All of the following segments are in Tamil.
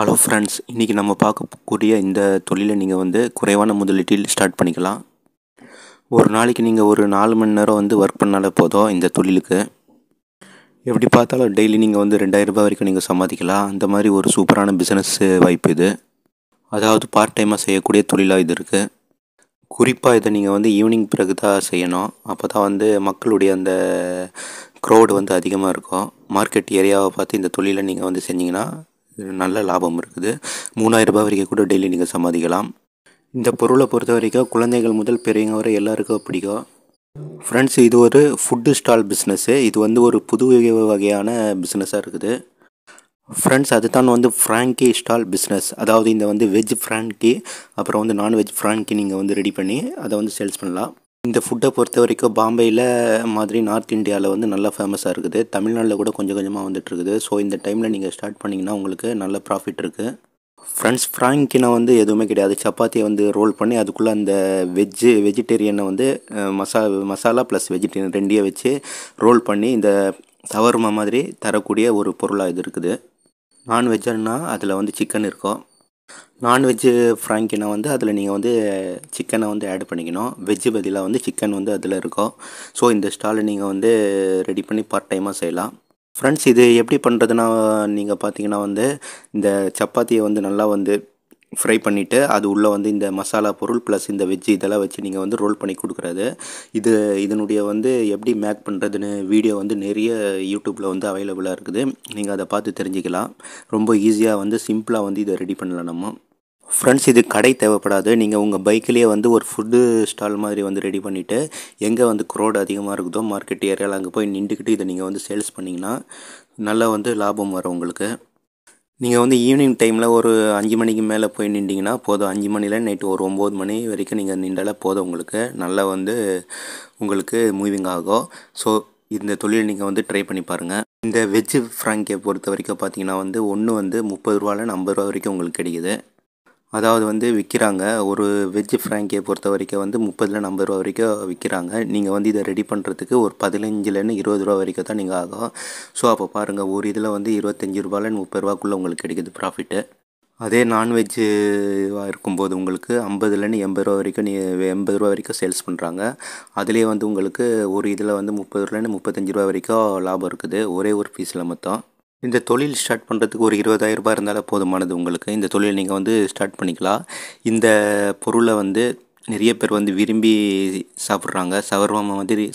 ஹலோ ஃப்ரெண்ட்ஸ், இன்றைக்கி நம்ம பார்க்கக்கூடிய இந்த தொழிலை நீங்கள் குறைவான முதலீட்டில் ஸ்டார்ட் பண்ணிக்கலாம். ஒரு நாளைக்கு நீங்கள் ஒரு 4 மணி நேரம் ஒர்க் பண்ணாலே போதும். இந்த தொழிலுக்கு எப்படி பார்த்தாலும் டெய்லி நீங்கள் 2000 ரூபாய் வரைக்கும் நீங்கள் சம்பாதிக்கலாம். அந்த மாதிரி ஒரு சூப்பரான பிஸ்னஸ் வாய்ப்பு இது. அதாவது பார்ட் டைமாக செய்யக்கூடிய தொழிலாக இது இருக்குது. குறிப்பாக இதை நீங்கள் ஈவினிங் பிறகு தான் செய்யணும். அப்போ தான் மக்களுடைய அந்த க்ரௌடு அதிகமாக இருக்கும். மார்க்கெட் ஏரியாவை பார்த்து இந்த தொழிலை நீங்கள் செஞ்சிங்கன்னா நல்ல லாபம் இருக்குது. 3000 ரூபாய் வரைக்கும் கூட டெய்லி நீங்கள் சம்பாதிக்கலாம். இந்த பொருளை பொறுத்த வரைக்கும் குழந்தைகள் முதல் பெரியவங்க வரை எல்லாருக்கும் பிடிக்கும். ஃப்ரெண்ட்ஸ், இது ஒரு ஃபுட்டு ஸ்டால் பிஸ்னஸ்ஸு. இது ஒரு புது வகையான பிஸ்னஸாக இருக்குது. ஃப்ரெண்ட்ஸ், அதுதான் ஃப்ராங்கி ஸ்டால் பிஸ்னஸ். அதாவது இந்த வெஜ் ஃப்ராங்கி அப்புறம் நான்வெஜ் ஃப்ராங்கி நீங்கள் ரெடி பண்ணி அதை சேல்ஸ் பண்ணலாம். இந்த ஃபுட்டை பொறுத்த வரைக்கும் பாம்பேயில் மாதிரி நார்த் இந்தியாவில் நல்லா ஃபேமஸாக இருக்குது. தமிழ்நாட்டில் கூட கொஞ்சம் கொஞ்சமாக வந்துட்டுருக்குது. ஸோ இந்த டைமில் நீங்கள் ஸ்டார்ட் பண்ணிங்கன்னா உங்களுக்கு நல்ல ப்ராஃபிட் இருக்குது. ஃப்ரெண்ட்ஸ், ஃப்ராங்கினா எதுவுமே கிடையாது. சப்பாத்தியை ரோல் பண்ணி அதுக்குள்ளே அந்த வெஜிடேரியனை மசாலா ப்ளஸ் வெஜிடேரியன் ரெண்டையும் வச்சு ரோல் பண்ணி இந்த சவர்மா மாதிரி தரக்கூடிய ஒரு பொருளாக இது இருக்குது. நான்வெஜ்ஜுன்னா அதில் சிக்கன் இருக்கும். நான்வெஜ்ஜு ஃப்ராங்கினா அதில் நீங்கள் சிக்கனை ஆட் பண்ணிக்கணும். வெஜ்ஜு பதிலாக சிக்கன் அதில் இருக்கும். ஸோ இந்த ஸ்டாலை நீங்கள் ரெடி பண்ணி பார்ட் டைமாக செய்யலாம். ஃப்ரெண்ட்ஸ், இது எப்படி பண்ணுறதுன்னா நீங்கள் பார்த்தீங்கன்னா இந்த சப்பாத்தியை நல்லா ஃப்ரை பண்ணிவிட்டு அது உள்ளே இந்த மசாலா பொருள் ப்ளஸ் இந்த வெஜ்ஜு இதெல்லாம் வச்சு நீங்கள் ரோல் பண்ணி கொடுக்குறது. இதனுடைய எப்படி மேக் பண்ணுறதுன்னு வீடியோ நிறைய யூடியூப்பில் அவைலபிளாக இருக்குது. நீங்கள் அதை பார்த்து தெரிஞ்சுக்கலாம். ரொம்ப ஈஸியாக சிம்பிளாக இதை ரெடி பண்ணலாம் நம்ம. ஃப்ரெண்ட்ஸ், இது கடை தேவைப்படாது. நீங்கள் உங்கள் பைக்கிலேயே ஒரு ஃபுட்டு ஸ்டால் மாதிரி ரெடி பண்ணிவிட்டு எங்கே க்ரௌட் அதிகமாக இருக்குதோ மார்க்கெட் ஏரியாவில் அங்கே போய் நின்றுக்கிட்டு இதை நீங்கள் சேல்ஸ் பண்ணிங்கன்னா நல்லா லாபம் வரும் உங்களுக்கு. நீங்கள் ஈவினிங் டைமில் ஒரு 5 மணிக்கு மேலே போய் நின்றீங்கன்னா போதும். 5 மணியில் நைட்டு ஒரு 9 மணி வரைக்கும் நீங்கள் நின்றாலே போதும். உங்களுக்கு நல்லா உங்களுக்கு மூவிங் ஆகும். ஸோ இந்த தொழில் நீங்கள் ட்ரை பண்ணி பாருங்கள். இந்த வெஜ்ஜு ஃப்ராங்கியை பொறுத்த வரைக்கும் பார்த்தீங்கன்னா ஒன்று 30 ரூபாலேருந்து 50 ரூபா வரைக்கும் உங்களுக்கு கிடைக்குது. அதாவது விற்கிறாங்க. ஒரு வெஜ்ஜு ஃப்ராங்கியை பொறுத்த வரைக்கும் 30லேருந்து 50 ரூபா வரைக்கும் விற்கிறாங்க. நீங்கள் இதை ரெடி பண்ணுறதுக்கு ஒரு 15லேருந்து 20 ரூபா வரைக்கும் தான் நீங்கள் ஆகும். ஸோ அப்போ பாருங்கள், ஒரு இதில் 25 ரூபாலேருந்து 30 ரூபாக்குள்ளே உங்களுக்கு கிடைக்குது ப்ராஃபிட்டு. அதே நான்வெஜ்ஜு இருக்கும்போது உங்களுக்கு 50லேருந்து 80 ரூபா வரைக்கும் 80 ரூபா வரைக்கும் சேல்ஸ் பண்ணுறாங்க. அதுலேயே உங்களுக்கு ஒரு இதில் 30லேருந்து 35 ரூபா வரைக்கும் லாபம் இருக்குது ஒரே ஒரு பீஸில் மொத்தம். இந்த தொழில் ஸ்டார்ட் பண்ணுறதுக்கு ஒரு 20,000 ரூபாய் இருந்தாலே போதுமானது உங்களுக்கு. இந்த தொழில் நீங்கள் ஸ்டார்ட் பண்ணிக்கலாம். இந்த பொருளை நிறைய பேர் விரும்பி சாப்பிட்றாங்க.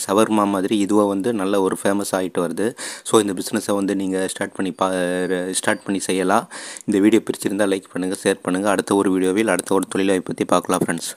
சவர்மா மாதிரி இதுவாக நல்ல ஒரு ஃபேமஸ் ஆகிட்டு வருது. ஸோ இந்த பிஸ்னஸை நீங்கள் ஸ்டார்ட் பண்ணி செய்யலாம். இந்த வீடியோ பிடிச்சிருந்தால் லைக் பண்ணுங்கள், ஷேர் பண்ணுங்கள். அடுத்த ஒரு வீடியோவில் அடுத்த ஒரு தொழிலை பற்றி பார்க்கலாம் ஃப்ரெண்ட்ஸ்.